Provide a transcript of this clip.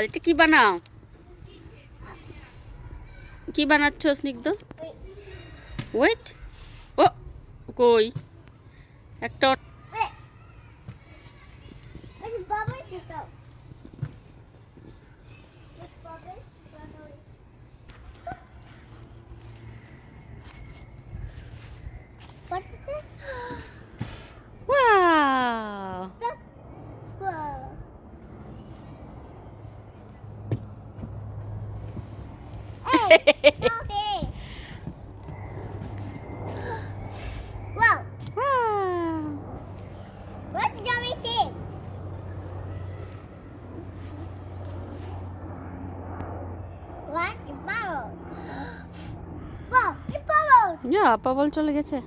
এটা কি বানাও? কি বানাচ্ছ স্নিগ্ধ? ওয়েট। ও কই একটা ওয়াও বাবল চলে গেছে।